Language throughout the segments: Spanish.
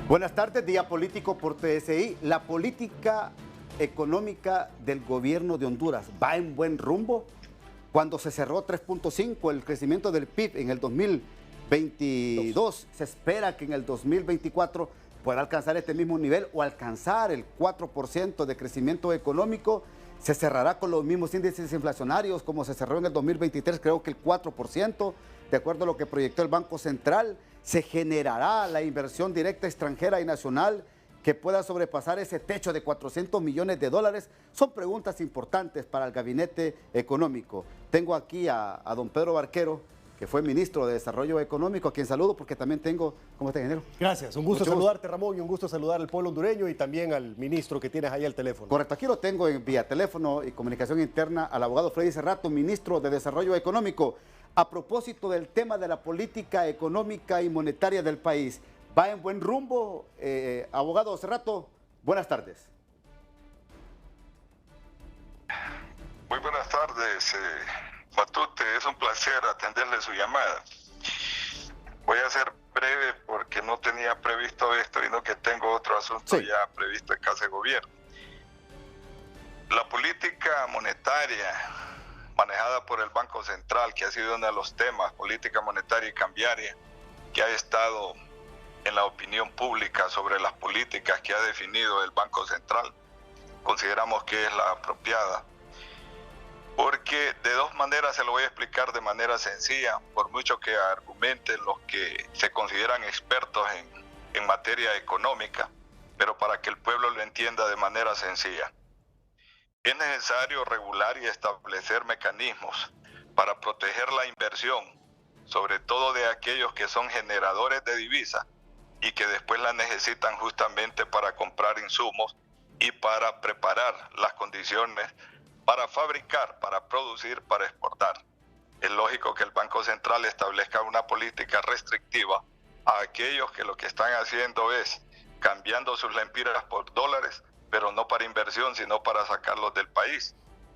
Buenas tardes, día político por TSI. La política económica del gobierno de Honduras va en buen rumbo. Cuando se cerró 3.5 el crecimiento del PIB en el 2022, se espera que en el 2024 pueda alcanzar este mismo nivel o alcanzar el 4% de crecimiento económico. Se cerrará con los mismos índices inflacionarios como se cerró en el 2023, creo que el 4%, de acuerdo a lo que proyectó el Banco Central. Se generará la inversión directa extranjera y nacional que pueda sobrepasar ese techo de 400 millones de dólares. Son preguntas importantes para el gabinete económico. Tengo aquí a don Pedro Barquero, que fue ministro de Desarrollo Económico, a quien saludo porque también tengo... ¿Cómo está, ingeniero? Gracias, un gusto saludarte, Ramón, y un gusto saludar al pueblo hondureño y también al ministro que tienes ahí al teléfono. Correcto, aquí lo tengo en vía teléfono y comunicación interna al abogado Freddy Cerrato, ministro de Desarrollo Económico. A propósito del tema de la política económica y monetaria del país, ¿va en buen rumbo? Abogado Cerrato, buenas tardes. Muy buenas tardes, Matute, es un placer atenderle su llamada. Voy a ser breve porque no tenía previsto esto y no que tengo otro asunto ya previsto en casa de gobierno. La política monetaria manejada por el Banco Central, que ha sido uno de los temas, política monetaria y cambiaria, que ha estado en la opinión pública sobre las políticas que ha definido el Banco Central, consideramos que es la apropiada. Porque de dos maneras se lo voy a explicar de manera sencilla, por mucho que argumenten los que se consideran expertos en materia económica, pero para que el pueblo lo entienda de manera sencilla. Es necesario regular y establecer mecanismos para proteger la inversión, sobre todo de aquellos que son generadores de divisas y que después la necesitan justamente para comprar insumos y para preparar las condiciones para fabricar, para producir, para exportar. Es lógico que el Banco Central establezca una política restrictiva a aquellos que lo que están haciendo es cambiando sus lempiras por dólares, pero no para inversión, sino para sacarlos del país.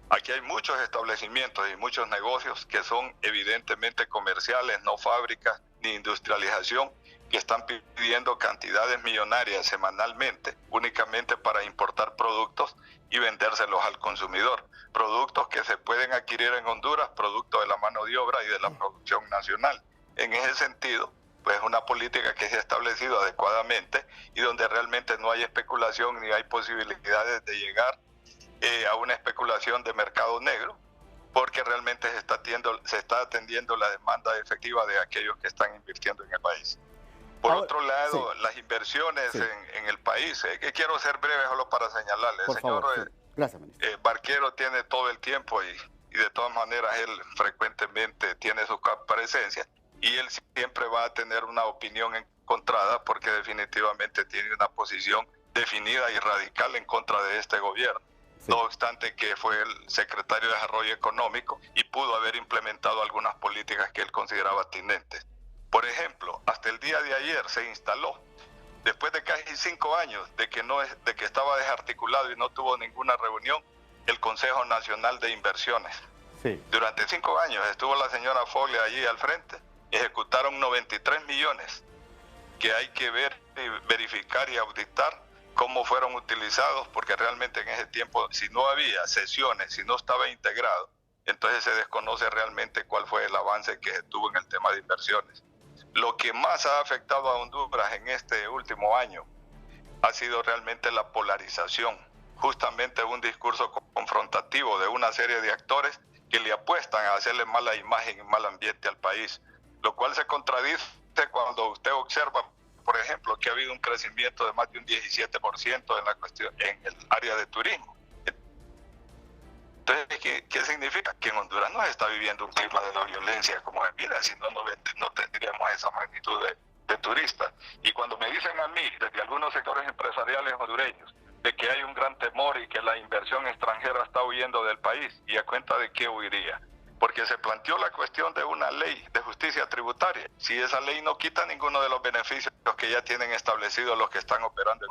Aquí hay muchos establecimientos y muchos negocios que son evidentemente comerciales, no fábricas ni industrialización, que están pidiendo cantidades millonarias semanalmente únicamente para importar productos y vendérselos al consumidor. Productos que se pueden adquirir en Honduras, producto de la mano de obra y de la producción nacional. En ese sentido, pues una política que se ha establecido adecuadamente y donde realmente no hay especulación ni hay posibilidades de llegar a una especulación de mercado negro, porque realmente se está atendiendo la demanda efectiva de aquellos que están invirtiendo en el país. Por otro lado, las inversiones en el país, que quiero ser breve solo para señalarle, el señor Barquero tiene todo el tiempo y de todas maneras él frecuentemente tiene su presencia y él siempre va a tener una opinión encontrada porque definitivamente tiene una posición definida y radical en contra de este gobierno. No obstante que fue el secretario de Desarrollo Económico y pudo haber implementado algunas políticas que él consideraba tinentes. Por ejemplo, hasta el día de ayer se instaló, después de casi 5 años de que estaba desarticulado y no tuvo ninguna reunión, el Consejo Nacional de Inversiones. Durante 5 años estuvo la señora Foglia allí al frente, ejecutaron 93 millones que hay que ver, verificar y auditar cómo fueron utilizados, porque realmente en ese tiempo, si no había sesiones, si no estaba integrado, entonces se desconoce realmente cuál fue el avance que se tuvo en el tema de inversiones. Lo que más ha afectado a Honduras en este último año ha sido realmente la polarización, justamente un discurso confrontativo de una serie de actores que le apuestan a hacerle mala imagen y mal ambiente al país, lo cual se contradice cuando usted observa, por ejemplo, que ha habido un crecimiento de más de un 17% en el área de turismo. Entonces, ¿qué significa? Que en Honduras no se está viviendo un clima de la violencia como en vida, si no tendríamos esa magnitud de turistas. Y cuando me dicen a mí, desde algunos sectores empresariales hondureños, de que hay un gran temor y que la inversión extranjera está huyendo del país, ¿y a cuenta de qué huiría? Porque se planteó la cuestión de una ley de justicia tributaria. Si esa ley no quita ninguno de los beneficios que ya tienen establecidos los que están operando.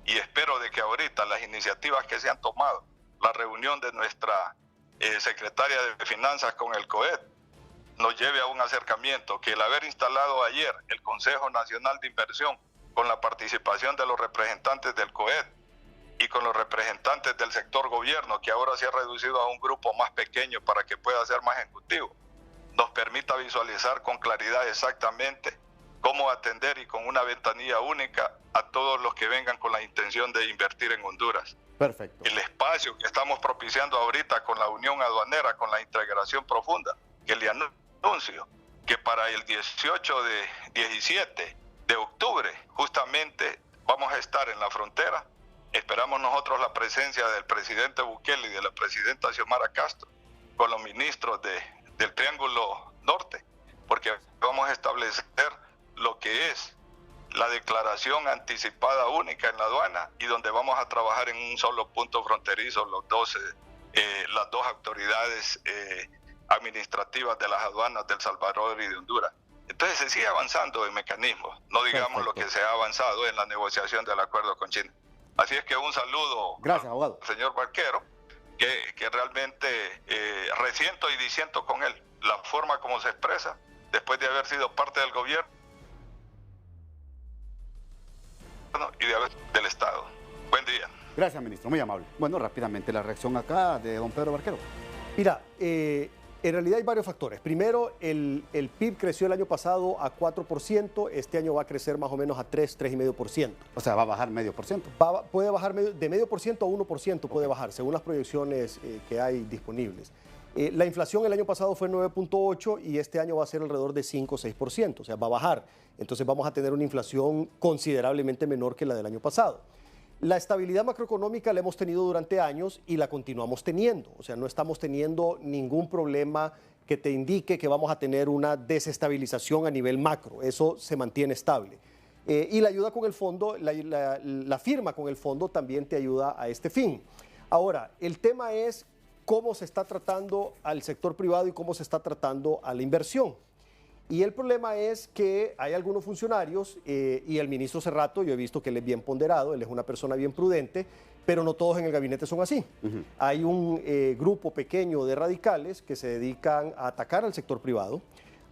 Y espero de que ahorita las iniciativas que se han tomado, la reunión de nuestra secretaria de Finanzas con el COED, nos lleve a un acercamiento, que el haber instalado ayer el Consejo Nacional de Inversión con la participación de los representantes del COED y con los representantes del sector gobierno, que ahora se ha reducido a un grupo más pequeño para que pueda ser más ejecutivo, nos permita visualizar con claridad exactamente cómo atender y con una ventanilla única a todos los que vengan con la intención de invertir en Honduras. Perfecto. El espacio que estamos propiciando ahorita con la unión aduanera, con la integración profunda, que le anuncio que para el 17 de octubre justamente vamos a estar en la frontera. Esperamos nosotros la presencia del presidente Bukele y de la presidenta Xiomara Castro con los ministros del Triángulo Norte, porque vamos a establecer lo que es la declaración anticipada única en la aduana y donde vamos a trabajar en un solo punto fronterizo las dos autoridades administrativas de las aduanas de El Salvador y de Honduras. Entonces se sigue avanzando en mecanismos, no digamos lo que se ha avanzado en la negociación del acuerdo con China. Así es que un saludo. Gracias, abogado. Al señor Barquero, que realmente resiento y disiento con él la forma como se expresa después de haber sido parte del gobierno y del Estado. Buen día. Gracias, ministro, muy amable. Bueno, rápidamente la reacción acá de don Pedro Barquero. Mira, en realidad hay varios factores. Primero, el PIB creció el año pasado a 4%, este año va a crecer más o menos a 3,5%. O sea, va a bajar medio por ciento. Puede bajar de medio por ciento a 1%, puede bajar, según las proyecciones que hay disponibles. La inflación el año pasado fue 9,8 y este año va a ser alrededor de 5 o 6%, o sea, va a bajar. Entonces vamos a tener una inflación considerablemente menor que la del año pasado. La estabilidad macroeconómica la hemos tenido durante años y la continuamos teniendo. O sea, no estamos teniendo ningún problema que te indique que vamos a tener una desestabilización a nivel macro. Eso se mantiene estable. Y la ayuda con el fondo, la firma con el fondo también te ayuda a este fin. Ahora, el tema es cómo se está tratando al sector privado y cómo se está tratando a la inversión. Y el problema es que hay algunos funcionarios, y el ministro Cerrato, yo he visto que él es bien ponderado, él es una persona bien prudente, pero no todos en el gabinete son así. Hay un grupo pequeño de radicales que se dedican a atacar al sector privado,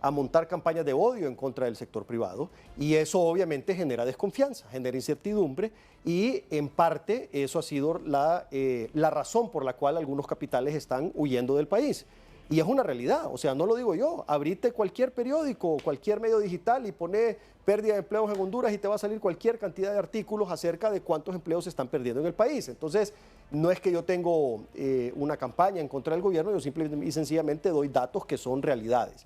a montar campañas de odio en contra del sector privado, y eso obviamente genera desconfianza, genera incertidumbre, y en parte eso ha sido la razón por la cual algunos capitales están huyendo del país. Y es una realidad, o sea, no lo digo yo. Abrite cualquier periódico, cualquier medio digital y pone pérdida de empleos en Honduras y te va a salir cualquier cantidad de artículos acerca de cuántos empleos se están perdiendo en el país. Entonces, no es que yo tengo una campaña en contra del gobierno, yo simple y sencillamente doy datos que son realidades.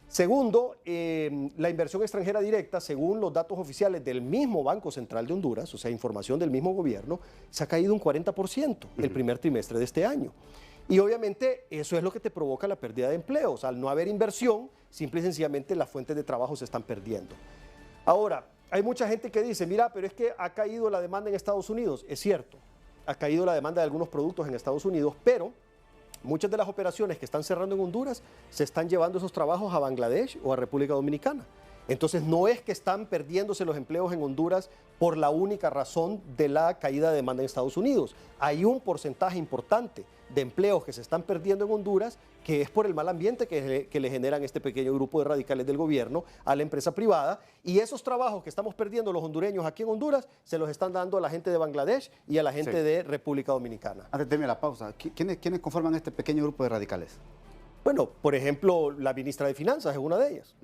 Segundo, la inversión extranjera directa, según los datos oficiales del mismo Banco Central de Honduras, o sea, información del mismo gobierno, se ha caído un 40% el primer trimestre de este año. Y obviamente eso es lo que te provoca la pérdida de empleos. Al no haber inversión, simple y sencillamente las fuentes de trabajo se están perdiendo. Ahora, hay mucha gente que dice, mira, pero es que ha caído la demanda en Estados Unidos. Es cierto, ha caído la demanda de algunos productos en Estados Unidos, pero muchas de las operaciones que están cerrando en Honduras se están llevando esos trabajos a Bangladesh o a República Dominicana. Entonces no es que están perdiéndose los empleos en Honduras por la única razón de la caída de demanda en Estados Unidos. Hay un porcentaje importante de empleos que se están perdiendo en Honduras que es por el mal ambiente que le generan este pequeño grupo de radicales del gobierno a la empresa privada, y esos trabajos que estamos perdiendo los hondureños aquí en Honduras se los están dando a la gente de Bangladesh y a la gente de República Dominicana. Antes de terminar la pausa, ¿quiénes conforman este pequeño grupo de radicales? Bueno, por ejemplo, la ministra de Finanzas es una de ellas.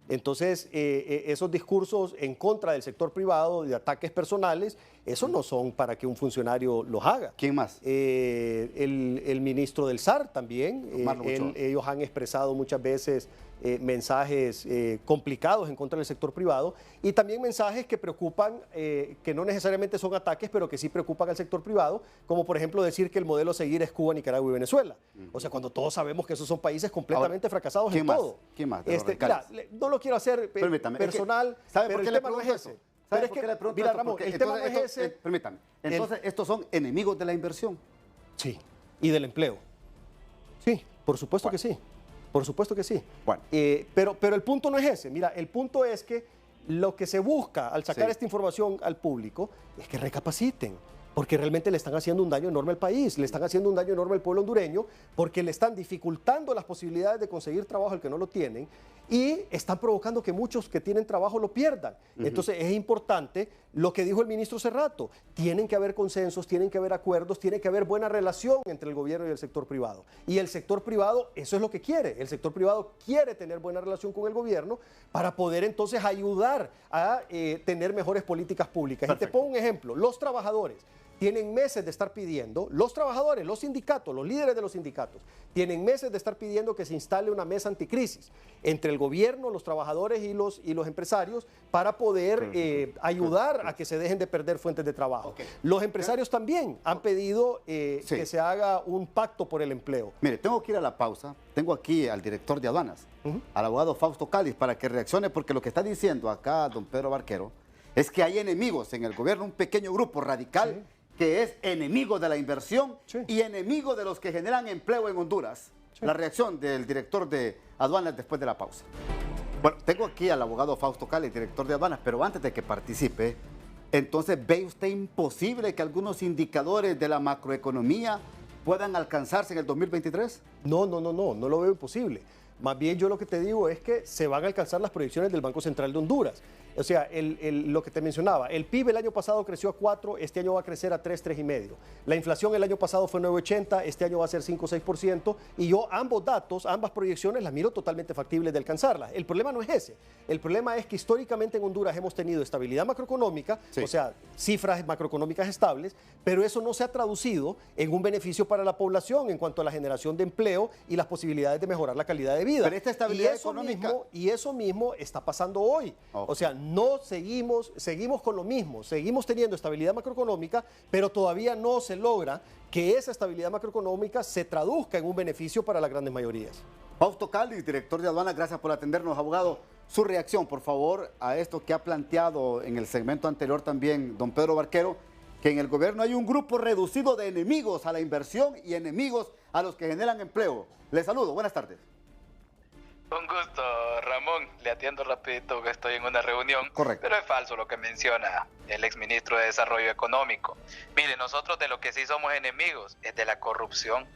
Entonces, esos discursos en contra del sector privado, de ataques personales, esos no son para que un funcionario los haga. ¿Quién más? El ministro del SAR también. Ellos han expresado muchas veces mensajes complicados en contra del sector privado y también mensajes que preocupan, que no necesariamente son ataques, pero que sí preocupan al sector privado, como por ejemplo decir que el modelo a seguir es Cuba, Nicaragua y Venezuela. O sea, cuando todos sabemos que esos son países completamente fracasados en todo. ¿Quién más? Mira, no lo quiero hacer personal, pero el tema no es ese. ¿Sabe por qué le pregunto? Mira, Ramón, el tema no es ese. Permítame. Entonces, ¿estos son enemigos de la inversión? Sí, y del empleo. Sí, por supuesto que sí. Por supuesto que sí. Bueno. Pero el punto no es ese. Mira, el punto es que lo que se busca al sacar esta información al público es que recapaciten. porque realmente le están haciendo un daño enorme al país, le están haciendo un daño enorme al pueblo hondureño, porque le están dificultando las posibilidades de conseguir trabajo al que no lo tienen y están provocando que muchos que tienen trabajo lo pierdan. Entonces es importante lo que dijo el ministro hace rato, tienen que haber consensos, tienen que haber acuerdos, tiene que haber buena relación entre el gobierno y el sector privado. Y el sector privado, eso es lo que quiere, el sector privado quiere tener buena relación con el gobierno para poder entonces ayudar a tener mejores políticas públicas. Perfecto. Y te pongo un ejemplo, los trabajadores tienen meses de estar pidiendo, los trabajadores, los sindicatos, los líderes de los sindicatos, tienen meses de estar pidiendo que se instale una mesa anticrisis entre el gobierno, los trabajadores y los empresarios para poder ayudar a que se dejen de perder fuentes de trabajo. Okay. Los empresarios también han pedido que se haga un pacto por el empleo. Mire, tengo que ir a la pausa. Tengo aquí al director de aduanas, al abogado Fausto Cáliz, para que reaccione, porque lo que está diciendo acá don Pedro Barquero es que hay enemigos en el gobierno, un pequeño grupo radical que es enemigo de la inversión y enemigo de los que generan empleo en Honduras. La reacción del director de aduanas después de la pausa. Bueno, tengo aquí al abogado Fausto Cáliz, director de aduanas, pero antes de que participe, entonces, ¿ve usted imposible que algunos indicadores de la macroeconomía puedan alcanzarse en el 2023? No lo veo imposible. Más bien yo lo que te digo es que se van a alcanzar las proyecciones del Banco Central de Honduras. O sea, lo que te mencionaba, el PIB el año pasado creció a 4, este año va a crecer a 3, 3,5. La inflación el año pasado fue 9,80, este año va a ser 5, 6%. Y yo ambos datos, ambas proyecciones las miro totalmente factibles de alcanzarlas. El problema no es ese. El problema es que históricamente en Honduras hemos tenido estabilidad macroeconómica, o sea, cifras macroeconómicas estables, pero eso no se ha traducido en un beneficio para la población en cuanto a la generación de empleo y las posibilidades de mejorar la calidad de vida. Pero esta estabilidad económica... Y eso mismo está pasando hoy. O sea, no seguimos con lo mismo, seguimos teniendo estabilidad macroeconómica, pero todavía no se logra que esa estabilidad macroeconómica se traduzca en un beneficio para las grandes mayorías. Fausto Cáliz, director de aduanas, gracias por atendernos, abogado. Su reacción, por favor, a esto que ha planteado en el segmento anterior también don Pedro Barquero, que en el gobierno hay un grupo reducido de enemigos a la inversión y enemigos a los que generan empleo. Les saludo, buenas tardes. Un gusto, Ramón. Le atiendo rapidito que estoy en una reunión. Correcto. Pero es falso lo que menciona el exministro de Desarrollo Económico. Mire, nosotros de lo que sí somos enemigos es de la corrupción.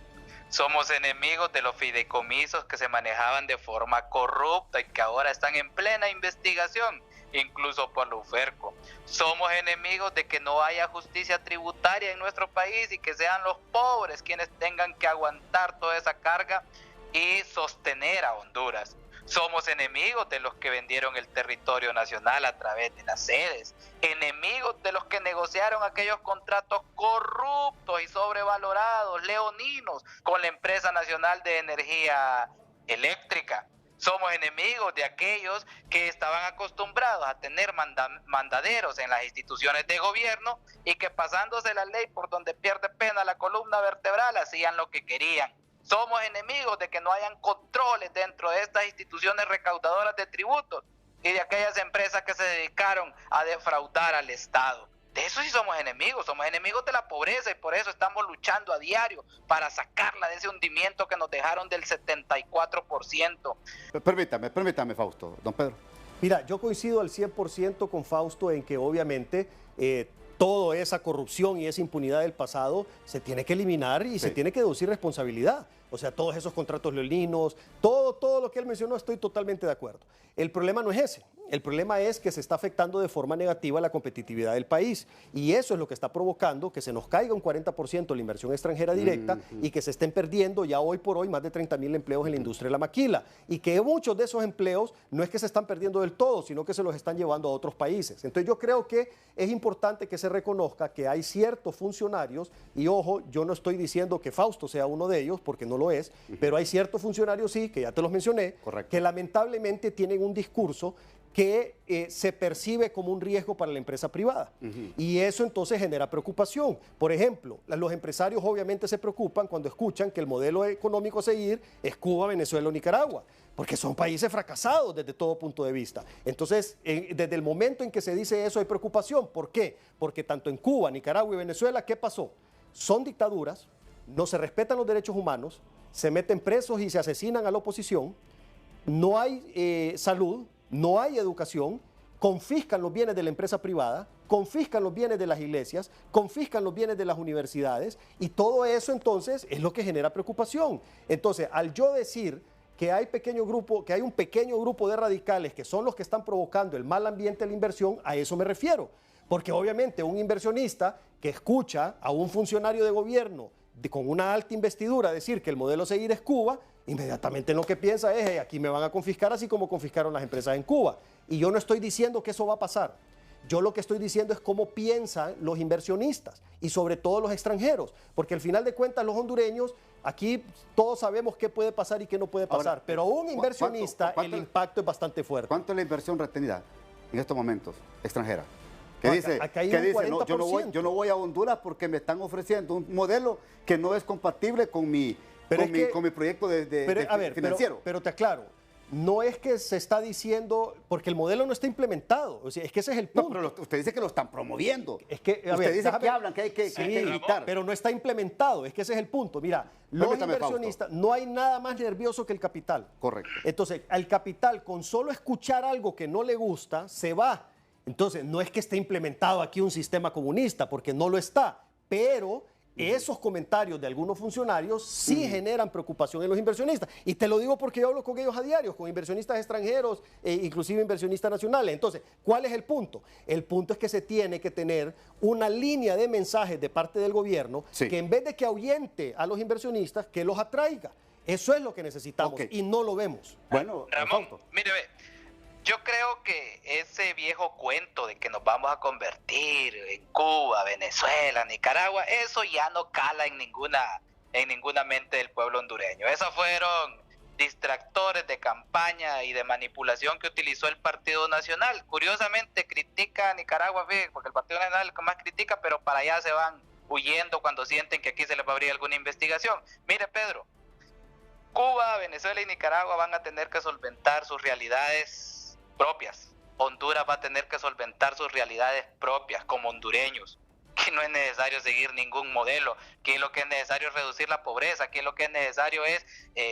Somos enemigos de los fideicomisos que se manejaban de forma corrupta y que ahora están en plena investigación, incluso por la UFERCO. Somos enemigos de que no haya justicia tributaria en nuestro país y que sean los pobres quienes tengan que aguantar toda esa carga y sostener a Honduras. Somos enemigos de los que vendieron el territorio nacional a través de las sedes, enemigos de los que negociaron aquellos contratos corruptos y sobrevalorados, leoninos, con la Empresa Nacional de Energía Eléctrica. Somos enemigos de aquellos que estaban acostumbrados a tener mandaderos en las instituciones de gobierno y que pasándose la ley por donde pierde pena la columna vertebral hacían lo que querían. Somos enemigos de que no hayan controles dentro de estas instituciones recaudadoras de tributos y de aquellas empresas que se dedicaron a defraudar al Estado. De eso sí somos enemigos de la pobreza y por eso estamos luchando a diario para sacarla de ese hundimiento que nos dejaron del 74%. Permítame, Fausto, don Pedro. Mira, yo coincido al 100% con Fausto en que obviamente toda esa corrupción y esa impunidad del pasado se tiene que eliminar y se tiene que deducir responsabilidad. O sea, todos esos contratos leoninos, todo lo que él mencionó, estoy totalmente de acuerdo. El problema no es ese. El problema es que se está afectando de forma negativa la competitividad del país y eso es lo que está provocando que se nos caiga un 40% la inversión extranjera directa y que se estén perdiendo ya hoy por hoy más de 30,000 empleos en la industria de la maquila y que muchos de esos empleos no es que se están perdiendo del todo, sino que se los están llevando a otros países. Entonces yo creo que es importante que se reconozca que hay ciertos funcionarios y ojo, yo no estoy diciendo que Fausto sea uno de ellos porque no lo es, pero hay ciertos funcionarios sí, que ya te los mencioné, que lamentablemente tienen un discurso que se percibe como un riesgo para la empresa privada. Y eso entonces genera preocupación. Por ejemplo, los empresarios obviamente se preocupan cuando escuchan que el modelo económico a seguir es Cuba, Venezuela o Nicaragua, porque son países fracasados desde todo punto de vista. Entonces, desde el momento en que se dice eso hay preocupación. ¿Por qué? Porque tanto en Cuba, Nicaragua y Venezuela, ¿qué pasó? Son dictaduras, no se respetan los derechos humanos, se meten presos y se asesinan a la oposición, no hay salud, no hay educación confiscan los bienes de la empresa privada, confiscan los bienes de las iglesias, confiscan los bienes de las universidades, y todo eso entonces es lo que genera preocupación. Entonces, al yo decir que hay un pequeño grupo de radicales que son los que están provocando el mal ambiente de la inversión, a eso me refiero. Porque obviamente un inversionista que escucha a un funcionario de gobierno con una alta investidura decir que el modelo a seguir es Cuba, inmediatamente lo que piensa es, hey, aquí me van a confiscar así como confiscaron las empresas en Cuba. Y yo no estoy diciendo que eso va a pasar. Yo lo que estoy diciendo es cómo piensan los inversionistas y sobre todo los extranjeros, porque al final de cuentas los hondureños, aquí todos sabemos qué puede pasar y qué no puede pasar, pero a un inversionista el impacto es bastante fuerte. ¿Cuánto es la inversión retenida en estos momentos extranjera? Que No, dice, acá hay que un dice no, 40%. yo no voy a Honduras porque me están ofreciendo un modelo que no es compatible con mi proyecto financiero. Pero te aclaro, no es que se está diciendo, porque el modelo no está implementado, o sea, es que ese es el punto. No, pero usted dice que lo están promoviendo. Es que, usted dice que hablan, que hay que evitar. Pero no está implementado, es que ese es el punto. Mira, los inversionistas, no hay nada más nervioso que el capital. Correcto. Entonces, al capital, con solo escuchar algo que no le gusta, se va. Entonces, no es que esté implementado aquí un sistema comunista, porque no lo está, pero esos comentarios de algunos funcionarios sí generan preocupación en los inversionistas. Y te lo digo porque yo hablo con ellos a diario, con inversionistas extranjeros, inclusive inversionistas nacionales. Entonces, ¿cuál es el punto? El punto es que se tiene que tener una línea de mensajes de parte del gobierno que en vez de que ahuyente a los inversionistas, que los atraiga. Eso es lo que necesitamos y no lo vemos. Bueno, Ramón, mire, yo creo que ese viejo cuento de que nos vamos a convertir en Cuba, Venezuela, Nicaragua, eso ya no cala en ninguna mente del pueblo hondureño. Esos fueron distractores de campaña y de manipulación que utilizó el Partido Nacional. Curiosamente critica a Nicaragua, porque el Partido Nacional es el que más critica, pero para allá se van huyendo cuando sienten que aquí se les va a abrir alguna investigación. Mire, Pedro, Cuba, Venezuela y Nicaragua van a tener que solventar sus realidades propias. Honduras va a tener que solventar sus realidades propias como hondureños, que no es necesario seguir ningún modelo, que lo que es necesario es reducir la pobreza, que lo que es necesario es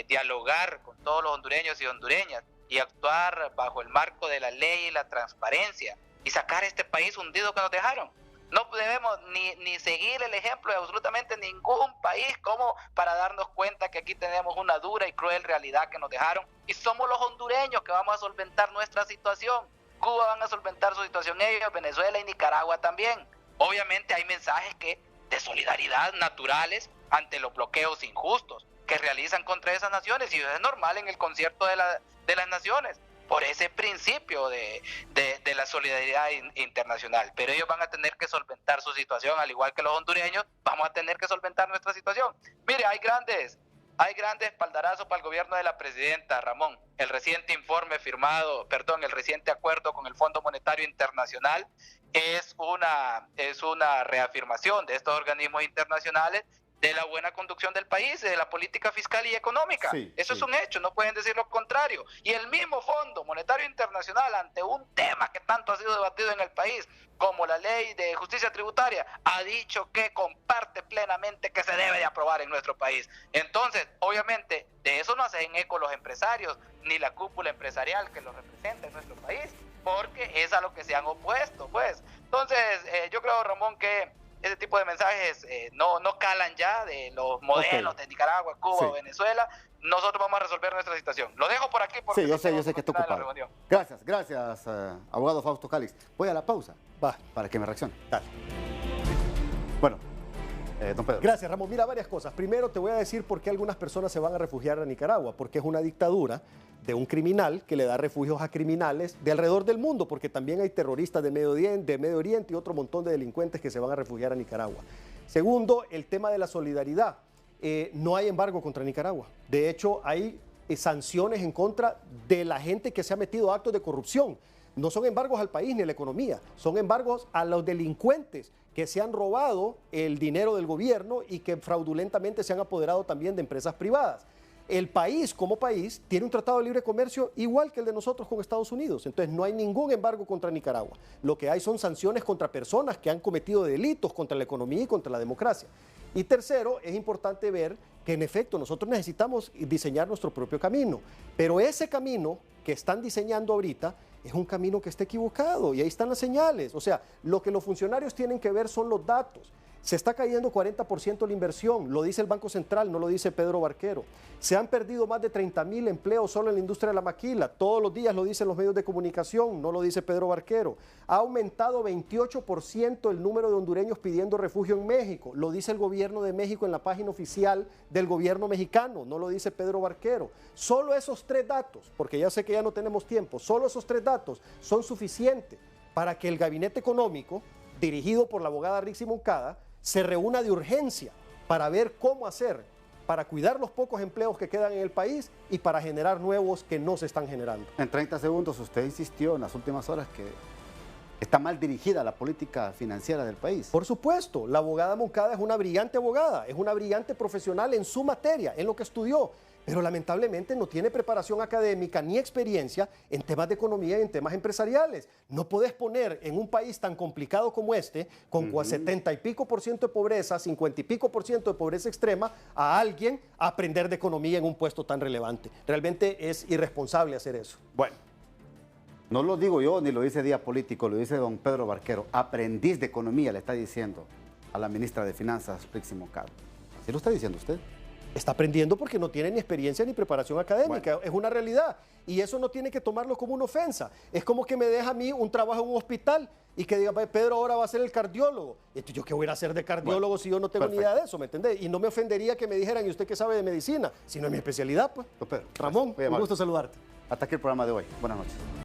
dialogar con todos los hondureños y hondureñas y actuar bajo el marco de la ley y la transparencia y sacar este país hundido que nos dejaron. No debemos ni seguir el ejemplo de absolutamente ningún país como para darnos cuenta que aquí tenemos una dura y cruel realidad que nos dejaron y somos los hondureños que vamos a solventar nuestra situación. Cuba van a solventar su situación ellos, Venezuela y Nicaragua también. Obviamente hay mensajes de solidaridad naturales ante los bloqueos injustos que realizan contra esas naciones y eso es normal en el concierto de las naciones. Por ese principio de la solidaridad internacional. Pero ellos van a tener que solventar su situación, al igual que los hondureños, vamos a tener que solventar nuestra situación. Mire, hay grandes espaldarazos para el gobierno de la presidenta, Ramón. El reciente acuerdo con el Fondo Monetario Internacional es una reafirmación de estos organismos internacionales de la buena conducción del país, de la política fiscal y económica. Eso es un hecho, no pueden decir lo contrario. Y el mismo Fondo Monetario Internacional, ante un tema que tanto ha sido debatido en el país, como la ley de justicia tributaria, ha dicho que comparte plenamente que se debe de aprobar en nuestro país. Entonces, obviamente, de eso no hacen eco los empresarios, ni la cúpula empresarial que los representa en nuestro país, porque es a lo que se han opuesto, pues. Entonces, yo creo, Ramón, que ese tipo de mensajes no calan ya de los modelos de Nicaragua, Cuba o Venezuela. Nosotros vamos a resolver nuestra situación. Lo dejo por aquí porque yo sé que está ocupado. Gracias, abogado Fausto Calix. Voy a la pausa para que me reaccione. Dale. Bueno, don Pedro. Gracias, Ramón. Mira, varias cosas. Primero te voy a decir por qué algunas personas se van a refugiar a Nicaragua, porque es una dictadura de un criminal que le da refugios a criminales de alrededor del mundo, porque también hay terroristas de Medio Oriente y otro montón de delincuentes que se van a refugiar a Nicaragua. Segundo, el tema de la solidaridad. No hay embargo contra Nicaragua. De hecho, hay sanciones en contra de la gente que se ha metido a actos de corrupción. No son embargos al país ni a la economía, son embargos a los delincuentes que se han robado el dinero del gobierno y que fraudulentamente se han apoderado también de empresas privadas. El país, como país, tiene un tratado de libre comercio igual que el de nosotros con Estados Unidos. Entonces, no hay ningún embargo contra Nicaragua. Lo que hay son sanciones contra personas que han cometido delitos contra la economía y contra la democracia. Y tercero, es importante ver que, en efecto, nosotros necesitamos diseñar nuestro propio camino. Pero ese camino que están diseñando ahorita es un camino que está equivocado y ahí están las señales. O sea, lo que los funcionarios tienen que ver son los datos. Se está cayendo 40% la inversión, lo dice el Banco Central, no lo dice Pedro Barquero. Se han perdido más de 30.000 empleos solo en la industria de la maquila, todos los días lo dicen los medios de comunicación, no lo dice Pedro Barquero. Ha aumentado 28% el número de hondureños pidiendo refugio en México, lo dice el gobierno de México en la página oficial del gobierno mexicano, no lo dice Pedro Barquero. Solo esos 3 datos, porque ya sé que ya no tenemos tiempo, solo esos 3 datos son suficientes para que el gabinete económico, dirigido por la abogada Rixi Moncada, se reúna de urgencia para ver cómo hacer, para cuidar los pocos empleos que quedan en el país y para generar nuevos que no se están generando. En 30 segundos usted insistió en las últimas horas que está mal dirigida la política financiera del país. Por supuesto, la abogada Moncada es una brillante abogada, es una brillante profesional en su materia, en lo que estudió, pero lamentablemente no tiene preparación académica ni experiencia en temas de economía y en temas empresariales. No podés poner en un país tan complicado como este, con 70 y pico por ciento de pobreza, 50 y pico por ciento de pobreza extrema, a alguien a aprender de economía en un puesto tan relevante. Realmente es irresponsable hacer eso. Bueno, no lo digo yo ni lo dice Día Político, lo dice don Pedro Barquero, aprendiz de economía, le está diciendo a la ministra de Finanzas, Rixi Moncada. ¿Así lo está diciendo usted? Está aprendiendo porque no tiene ni experiencia ni preparación académica, es una realidad. Y eso no tiene que tomarlo como una ofensa. Es como que me deja a mí un trabajo en un hospital y que diga, Pedro ahora va a ser el cardiólogo. ¿Yo qué voy a hacer de cardiólogo si yo no tengo ni idea de eso? ¿Me entendés? Y no me ofendería que me dijeran, ¿y usted qué sabe de medicina? Si no es mi especialidad, pues. Don Pedro, Ramón, un gusto saludarte. Hasta aquí el programa de hoy. Buenas noches.